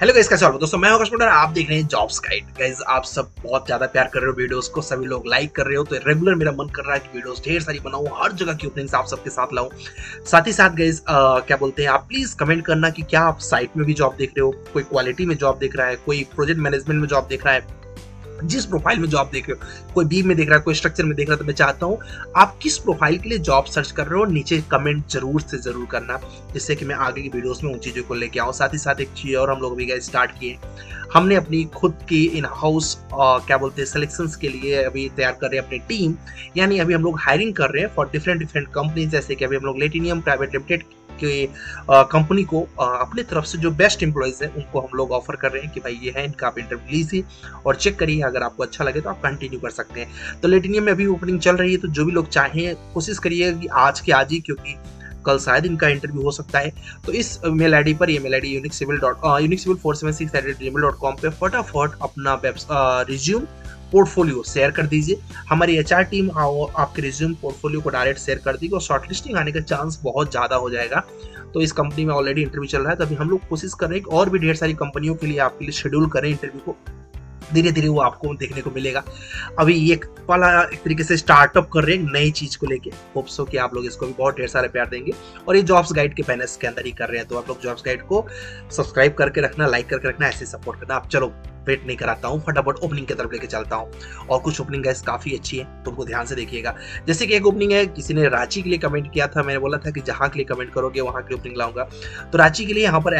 Hello guys, कैसे हो दोस्तों। मैं हूं कश्मीर, आप देख रहे हैं जॉब्स गाइड। गाइस आप सब बहुत ज्यादा प्यार कर रहे हो वीडियोस को, सभी लोग लाइक कर रहे हो, तो रेगुलर मेरा मन कर रहा है कि वीडियोस ढेर सारी बनाऊं, हर जगह की ओपनिंग्स आप सबके साथ लाऊं। साथ ही साथ गाइस क्या बोलते हैं, आप प्लीज कमेंट करना कि क्या आप साइट में भी जॉब देख रहे हो, कोई क्वालिटी में जॉब देख रहा है, कोई प्रोजेक्ट मैनेजमेंट में जॉब देख रहा है, जिस प्रोफाइल में जॉब देख रहे हो, कोई बी में देख रहा है, कोई स्ट्रक्चर में देख रहा है, तो मैं चाहता हूं आप किस प्रोफाइल के लिए जॉब सर्च कर रहे हो, नीचे कमेंट जरूर से जरूर करना, जिससे कि मैं आगे की वीडियोस में उन चीजों को लेके आऊं। साथ ही साथ एक चीज और हम लोग भी गाइस स्टार्ट किए, हमने अपनी खुद की इन हाउस क्या बोलते हैं सिलेक्शंस के लिए अभी तैयार कर रहे हैं अपनी टीम। यानी अभी हम लोग हायरिंग कर रहे हैं फॉर डिफरेंट कंपनी, जैसे कि अभी हम लोग लेटिनियम प्राइवेट लिमिटेड के कंपनी को अपनी तरफ से जो बेस्ट एम्प्लॉयज है उनको हम लोग ऑफर कर रहे हैं कि भाई ये है, इनका आप इंटरव्यू लीजिए और चेक करिए, अगर आपको अच्छा लगे तो आप कंटिन्यू कर सकते हैं। तो लेटिनियम में अभी ओपनिंग चल रही है, तो जो भी लोग चाहें कोशिश करिए कि आज के आज ही, क्योंकि कल शायद इनका इंटरव्यू हो सकता है। तो इस मेल आईडी पर, ये मेल आईडी uniquecivil476@gmail.com पे फटाफट अपना रिज्यूम पोर्टफोलियो शेयर कर दीजिए। हमारी एचआर टीम आपके रिज्यूम पोर्टफोलियो को डायरेक्ट शेयर कर देगी और शॉर्टलिस्टिंग आने का चांस बहुत ज़्यादा हो जाएगा। तो इस कंपनी में ऑलरेडी इंटरव्यू चल रहा है, तो अभी हम लोग कोशिश कर रहे हैं कि और भी ढेर सारी कंपनियों के लिए आपके लिए शेड्यूल करें इंटरव्यू को। धीरे धीरे वो आपको देखने को मिलेगा। अभी ये पहला एक तरीके से स्टार्टअप कर रहे हैं नई चीज को लेके। होप्स हो कि आप लोग इसको भी बहुत ढेर सारे प्यार देंगे, और ये जॉब्स गाइड के बैनर्स के अंदर ही कर रहे हैं। तो आप लोग जॉब्स गाइड को सब्सक्राइब करके रखना, लाइक करके रखना, ऐसे सपोर्ट करना। आप चलो वेट नहीं कराता हूँ, फटाफट ओपनिंग की तरफ लेके चलता हूँ। और कुछ ओपनिंग गाइस काफी अच्छी है, तो उनको ध्यान से देखिएगा। जैसे कि एक ओपनिंग है, किसी ने रांची के लिए कमेंट किया था, मैंने बोला था कि जहाँ के लिए कमेंट करोगे वहाँ के ओपनिंग लाऊंगा। तो रांची के लिए यहाँ पर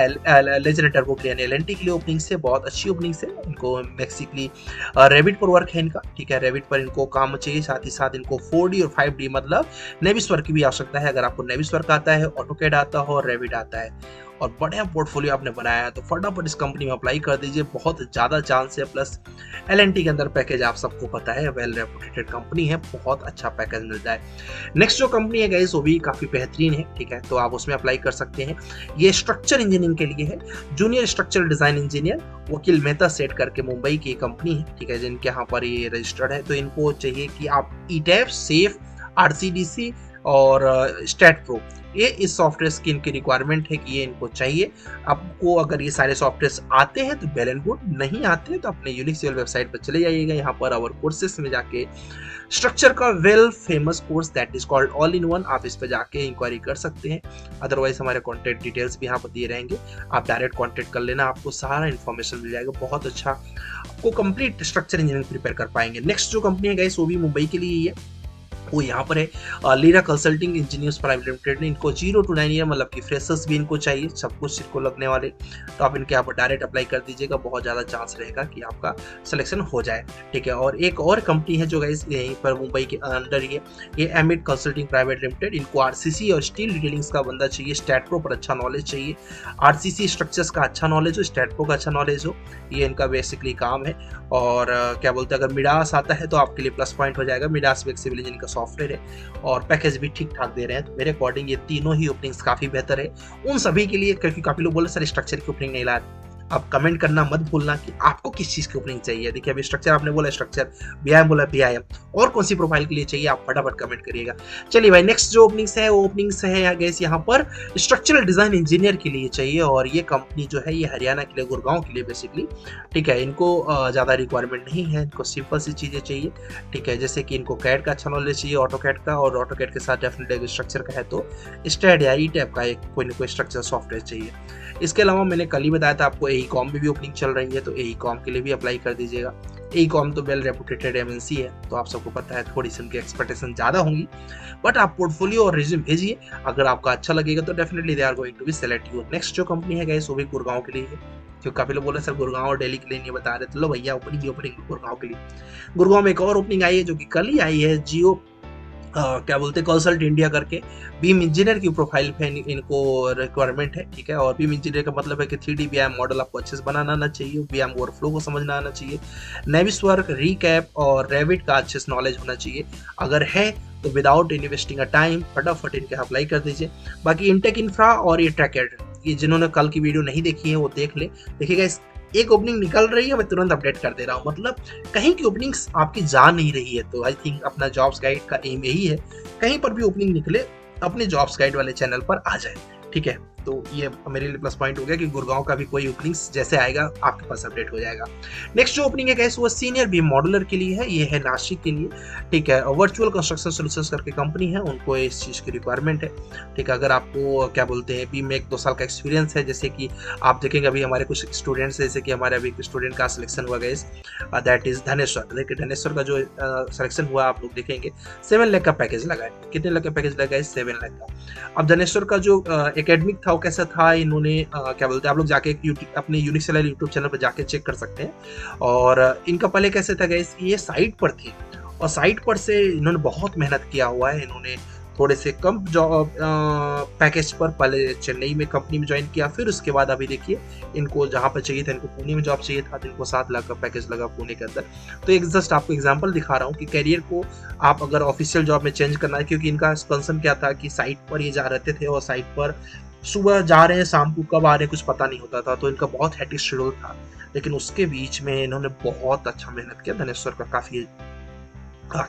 लेजेंड टर्बो के लिए LNT के लिए ओपनिंग से बहुत अच्छी ओपनिंग है। इनको बेसिकली रेविट पर वर्क है इनका, ठीक है, रेविट पर इनको काम चाहिए। साथ ही साथ इनको 4D और 5D मतलब नेविस वर्क की भी आवश्यकता है। अगर आपको नेविस वर्क आता है, ऑटोकैड आता हो और रेविट आता है और बढ़िया पोर्टफोलियो आपने बनाया है, तो फटाफट इस कंपनी में अप्लाई कर दीजिए, बहुत ज़्यादा चांस है। प्लस LNT के अंदर पैकेज आप सबको पता है, वेल रेपुटेड कंपनी है, बहुत अच्छा पैकेज मिलता है। नेक्स्ट जो कंपनी है गाइस वो भी काफ़ी बेहतरीन है, ठीक है, तो आप उसमें अप्लाई कर सकते हैं। ये स्ट्रक्चर इंजीनियरिंग के लिए है, जूनियर स्ट्रक्चरल डिजाइन इंजीनियर, वकील मेहता सेट करके मुंबई की कंपनी है, ठीक है, जिनके यहाँ पर ये रजिस्टर्ड है। तो इनको चाहिए कि आप ETAP, सेफ, RCDC और स्टैट प्रो, ये इस सॉफ्टवेयर की इनकी रिक्वायरमेंट है कि ये इनको चाहिए। आपको अगर ये सारे सॉफ्टवेयर आते हैं तो वेल एंड गुड, नहीं आते हैं तो अपने यूनिक सिविल वेबसाइट पर चले जाइएगा। यहाँ पर आवर कोर्सेस में जाके स्ट्रक्चर का well famous course that is called all in one, आप इस पर जाके इंक्वायरी कर सकते हैं। अदरवाइज हमारे कॉन्टैक्ट डिटेल्स भी यहाँ पर दिए रहेंगे, आप डायरेक्ट कॉन्टैक्ट कर लेना, आपको सारा इन्फॉर्मेशन मिल जाएगा। बहुत अच्छा आपको कंप्लीट स्ट्रक्चर इंजीनियरिंग प्रिपेयर कर पाएंगे। नेक्स्ट जो कंपनी है गाइस वो भी मुंबई के लिए ही है, वो यहाँ पर है lira consulting engineers private limited. इनको 0 to 9 ईयर मतलब कि फ्रेशर्स भी इनको चाहिए, सब कुछ इनको लगने वाले। तो आप इनके यहाँ पर डायरेक्ट अप्लाई कर दीजिएगा, बहुत ज़्यादा चांस रहेगा कि आपका सिलेक्शन हो जाए, ठीक है। और एक और कंपनी है जो गाइस यहीं पर मुंबई के अंदर ही है, ये एमिड कंसल्टिंग प्राइवेट लिमिटेड। इनको RCC और स्टील डिटेलिंग्स का बंदा चाहिए, स्टैट प्रो पर अच्छा नॉलेज चाहिए, RCC स्ट्रक्चर्स का अच्छा नॉलेज हो, स्टैट प्रो का अच्छा नॉलेज हो, ये इनका बेसिकली काम है। और क्या बोलते हैं, अगर मिडास आता है तो आपके लिए प्लस पॉइंट हो जाएगा। मिडास भी एक सिविल इंजीनियरिंग का सॉफ्टवेयर है और पैकेज भी ठीक ठाक दे रहे हैं। तो मेरे अकॉर्डिंग ये तीनों ही ओपनिंग्स काफी बेहतर है उन सभी के लिए, क्योंकि काफी लोग बोले सर स्ट्रक्चर की ओपनिंग नहीं लाए। आप कमेंट करना मत भूलना कि आपको किस चीज की ओपनिंग चाहिए। देखिए अभी स्ट्रक्चर आपने बोला स्ट्रक्चर, BIM बोला BIM, और कौन सी प्रोफाइल के लिए चाहिए आप फटाफट कमेंट करिएगा। चलिए भाई, नेक्स्ट जो ओपनिंग्स है वो ओपनिंग्स है गैस यहाँ पर स्ट्रक्चरल डिजाइन इंजीनियर के लिए चाहिए। और ये कंपनी जो है ये हरियाणा के लिए, गुड़गांव के लिए बेसिकली, ठीक है। इनको ज़्यादा रिक्वायरमेंट नहीं है, इनको सिंपल सी चीज़ें चाहिए, ठीक है, जैसे कि इनको कैड का अच्छा नॉलेज चाहिए, ऑटोकैड का, और ऑटोकैड के साथ डेफिनेटली स्ट्रक्चर का है तो स्टैट या ETAP का एक कोई ना कोई स्ट्रक्चर सॉफ्टवेयर चाहिए। इसके अलावा मैंने कल ही बताया था आपको AECOM में भी ओपनिंग चल रही है, तो AECOM के लिए भी अप्लाई कर दीजिएगा। AECOM तो वेल रेपुटेड MNC है, तो आप सबको पता है थोड़ी सी उनकी एक्सपेक्टेशन ज़्यादा होंगी, बट आप पोर्टफोलियो और रिज्यूम भेजिए, अगर आपका अच्छा लगेगा तो definitely they are going to be select you. Next जो कंपनी है गाइस वो भी गुड़गांव के लिए है, क्योंकि काफी लोग बोले सर गुड़गांव और दिल्ली के लिए नहीं बता रहे, तो लो भैया ओपनिंग गुड़गांव के लिए। गुड़गांव में एक और ओपनिंग आई है जो कि कल ही आई है, जियो क्या बोलते हैं कंसल्ट इंडिया करके, बीम इंजीनियर की प्रोफाइल पे इनको रिक्वायरमेंट है, ठीक है। और बीम इंजीनियर का मतलब है कि 3D BIM मॉडल आपको अच्छे से बनाना आना चाहिए, BIM वर्कफ्लो को समझना आना चाहिए, नेविस वर्क, रिकैप और रेविट का अच्छे से नॉलेज होना चाहिए। अगर है तो विदाउट इन्वेस्टिंग अ टाइम फटाफट इनके अप्लाई कर दीजिए। बाकी इंटेक इंफ्रा और ये ट्रैकेड, ये जिन्होंने कल की वीडियो नहीं देखी है वो देख ले। देखिएगा एक ओपनिंग निकल रही है, मैं तुरंत अपडेट कर दे रहा हूँ, मतलब कहीं की ओपनिंग्स आपकी जा नहीं रही है। तो आई थिंक अपना जॉब्स गाइड का एम यही है, कहीं पर भी ओपनिंग निकले अपने जॉब्स गाइड वाले चैनल पर आ जाए, ठीक है। तो ये मेरे लिए प्लस पॉइंट हो गया कि गुड़गांव का भी कोई ओपनिंग्स जैसे आएगा आपके पास अपडेट हो जाएगा। नेक्स्ट जो ओपनिंग है गाइस वो सीनियर बीम मॉड्यूलर के लिए है, ये है नासिक के लिए, ठीक है। वर्चुअल कंस्ट्रक्शन सॉल्यूशंस करके कंपनी है, उनको इस चीज़ की रिक्वायरमेंट है, ठीक है। अगर आपको क्या बोलते हैं बीम में 1-2 साल का एक्सपीरियंस है, जैसे कि आप देखेंगे अभी हमारे कुछ स्टूडेंट्स, जैसे कि हमारे अभी स्टूडेंट का सिलेक्शन हुआ गाइस, दैट इज धनेश्वर। देखिए धनेश्वर का जो सिलेक्शन हुआ आप लोग देखेंगे 7 लाख का पैकेज लगा है। कितने लाख का पैकेज लगा है? 7 लाख का। अब धनेश्वर का जो एकेडमिक था वो कैसा था, इन्होंने क्या बोलते हैं, आप लोग जाके अपने यूनिक सेलर यूट्यूब चैनल पर जाके चेक कर सकते हैं। और इनका पहले कैसे था गाइस, ये साइट पर थी और साइट पर से इन्होंने बहुत मेहनत किया हुआ है। इन्होंने थोड़े से कम जॉब पैकेज पर पहले चेन्नई में कंपनी में ज्वाइन किया, फिर उसके बाद अभी देखिए इनको जहाँ पर चाहिए था, इनको पुणे में जॉब चाहिए था, तो इनको 7 लाख का पैकेज लगा पुणे के अंदर। तो एक जस्ट आपको एग्जांपल दिखा रहा हूँ कि करियर को आप अगर ऑफिशियल जॉब में चेंज करना है, क्योंकि इनका कंसर्न क्या था कि साइट पर ये जा रहते थे और साइट पर सुबह जा रहे हैं, शाम को कब आ रहे हैं कुछ पता नहीं होता था, तो इनका बहुत हेक्टिक शेड्यूल था। लेकिन उसके बीच में इन्होंने बहुत अच्छा मेहनत किया धनेश्वर का, काफ़ी,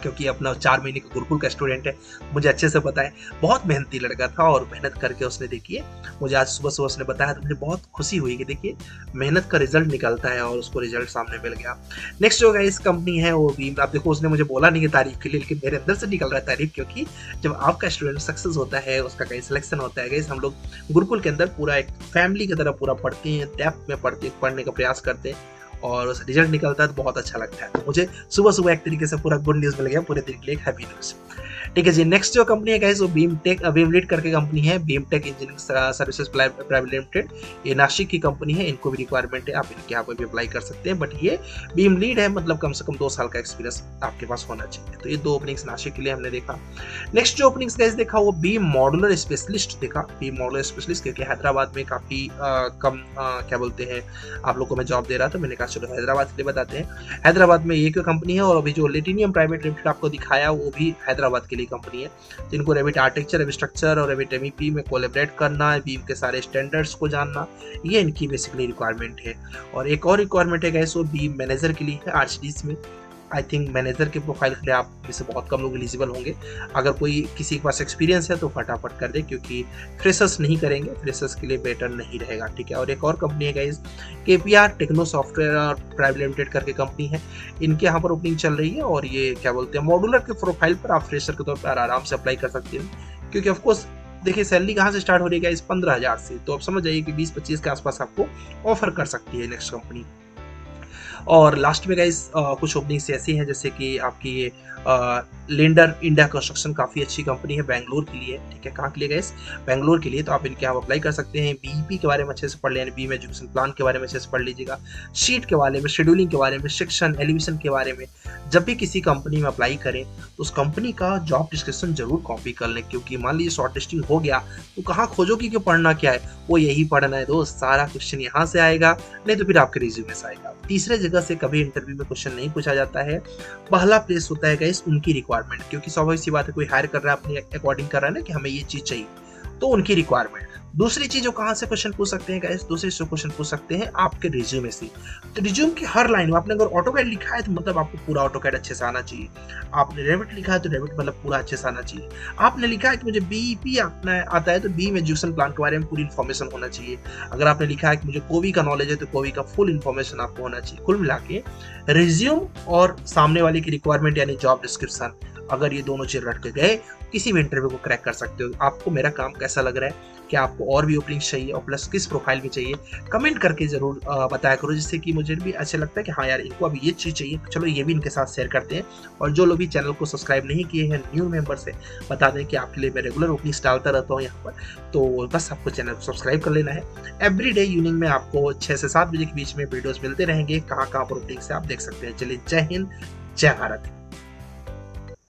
क्योंकि अपना 4 महीने का गुरुकुल का स्टूडेंट है, मुझे अच्छे से पता है, बहुत मेहनती लड़का था और मेहनत करके उसने देखिए मुझे आज सुबह सुबह उसने बताया, तो मुझे बहुत खुशी हुई कि देखिए मेहनत का रिजल्ट निकलता है और उसको रिजल्ट सामने मिल गया। नेक्स्ट जो गाइस कंपनी है वो भी, आप देखो उसने मुझे बोला नहीं है तारीफ के लिए, लेकिन मेरे अंदर से निकल रहा है तारीफ, क्योंकि जब आपका स्टूडेंट सक्सेस होता है, उसका कहीं सिलेक्शन होता है गाइस, हम लोग गुरुकुल के अंदर पूरा एक फैमिली की तरह पूरा पढ़ते हैं, डेप्थ में पढ़ने का प्रयास करते हैं और उस रिजल्ट निकलता है तो बहुत अच्छा लगता है। तो मुझे सुबह सुबह एक तरीके से पूरा गुड न्यूज़ मिल गया, पूरे दिन के लिए एक हैप्पी न्यूज़। ठीक है जी। नेक्स्ट जो कंपनी है गाइस वो बीम लीड करके कंपनी है, beam tech engineering services private limited, ये नासिक की कंपनी है, इनको भी रिक्वायरमेंट है, आप इनके यहाँ पर भी अप्लाई कर सकते हैं। बट ये बीम लीड है, मतलब कम से कम 2 साल का एक्सपीरियंस आपके पास होना चाहिए। तो ये 2 ओपनिंग्स नासिक के लिए हमने देखा। नेक्स्ट जो ओपनिंग्स गाइस देखा वो बीम मॉड्यूलर स्पेशलिस्ट देखा, बीम मॉड्यूलर स्पेशलिस्ट, क्योंकि हैदराबाद में काफ़ी कम क्या बोलते हैं आप लोग को मैं जॉब दे रहा था, मैंने कहा चलो हैदराबाद के लिए बताते हैं। हैदराबाद में ये क्यों कंपनी है, और अभी जो लेटिनियम प्राइवेट लिमिटेड आपको दिखाया वो भी हैदराबाद के लिए कंपनी है। तो इनको रेविट आर्किटेक्चर, रेविट स्ट्रक्चर और रेविट MEP में कोलैबोरेट करना, बीम के सारे स्टैंडर्ड्स को जानना, ये इनकी बेसिकली रिक्वायरमेंट है। और एक और रिक्वायरमेंट है गाइस वो बीम मैनेजर के लिए है, आर्चडीज में। आई थिंक मैनेजर के प्रोफाइल के लिए आप में से बहुत कम लोग एलिजिबल होंगे। अगर कोई किसी के पास एक्सपीरियंस है तो फटाफट कर दे, क्योंकि फ्रेशर्स नहीं करेंगे, फ्रेशर्स के लिए बेटर नहीं रहेगा, ठीक है। और एक और कंपनी है guys KPR techno software private limited करके कंपनी है, इनके यहाँ पर ओपनिंग चल रही है। और ये क्या बोलते हैं मॉड्यूलर के प्रोफाइल पर आप फ्रेशर के तौर पर आराम से अप्लाई कर सकते हैं, क्योंकि ऑफकोर्स देखिए सैलरी कहाँ से स्टार्ट हो रही है इस 15,000 से, तो आप समझ जाइए कि 20-25 के आसपास आपको ऑफर कर सकती है नेक्स्ट कंपनी। और लास्ट में गाइस कुछ ओपनिंग्स ऐसी हैं जैसे कि आपकी ये लेंडर इंडिया कंस्ट्रक्शन, काफ़ी अच्छी कंपनी है, बेंगलोर के लिए, ठीक है। कहाँ के लिए गाइस? बेंगलोर के लिए। तो आप इनके यहाँ अप्लाई कर सकते हैं। BEP के बारे में अच्छे से पढ़ लें, बीम एजुकेशन प्लान के बारे में अच्छे से पढ़ लीजिएगा, शीट के बारे में, शेड्यूलिंग के बारे में, सेक्शन एलिवेशन के बारे में। जब भी किसी कंपनी में अप्लाई करें तो उस कंपनी का जॉब डिस्क्रिप्शन जरूर कॉपी कर लें, क्योंकि मान लीजिए शॉर्ट लिस्टिंग हो गया तो कहाँ खोजोगी कि पढ़ना क्या है, वो यही पढ़ना है दोस्त। सारा क्वेश्चन यहाँ से आएगा, नहीं तो फिर आपके रिज्यूमे से आएगा। तीसरे जगह से कभी इंटरव्यू में क्वेश्चन नहीं पूछा जाता है। पहला प्लेस होता है गाइस उनकी रिक्वायरमेंट, क्योंकि स्वाभाविक सी बात है, कोई हायर कर रहा है अपने अकॉर्डिंग कर रहा है ना कि हमें ये चीज चाहिए, तो उनकी रिक्वायरमेंट। दूसरी चीज जो कहाँ से क्वेश्चन पूछ सकते हैं गाइस, दूसरे से क्वेश्चन पूछ सकते हैं आपके रिज्यूमे से। तो रिज्यूम की हर लाइन में आपने अगर ऑटोकैड लिखा है तो मतलब आपको पूरा ऑटोकैड अच्छे से आना चाहिए। आपने रेविट लिखा है तो रेविट मतलब पूरा अच्छे से आना चाहिए। आपने लिखा है कि मुझे BEP आता है तो बीम एजुकेशन प्लान के बारे में पूरी इन्फॉर्मेशन होना चाहिए। अगर आपने लिखा है कि मुझे कोवी का नॉलेज है तो कोवी का फुल इन्फॉर्मेशन आपको होना चाहिए। कुल मिला के रिज्यूम और सामने वाले की रिक्वायरमेंट यानी जॉब डिस्क्रिप्शन, अगर ये दोनों चीज रट के गए किसी भी इंटरव्यू को क्रैक कर सकते हो। आपको मेरा काम कैसा लग रहा है, क्या आपको और भी ओपनिंग चाहिए और प्लस किस प्रोफाइल में चाहिए, कमेंट करके जरूर बताया करो, जिससे कि मुझे भी अच्छा लगता है कि हाँ यार इनको अभी ये चीज़ चाहिए, चलो ये भी इनके साथ शेयर करते हैं। और जो लोग भी चैनल को सब्सक्राइब नहीं किए हैं न्यू मेंबर से बता दें कि आपके लिए मैं रेगुलर ओपनिंग्स डालता रहता हूँ यहाँ पर, तो बस आपको चैनल को सब्सक्राइब कर लेना है। एवरीडे इवनिंग में आपको 6 से 7 बजे के बीच में वीडियोस मिलते रहेंगे, कहाँ कहाँ पर ओपनिंग्स है आप देख सकते हैं। चलिए जय हिंद, जय भारत।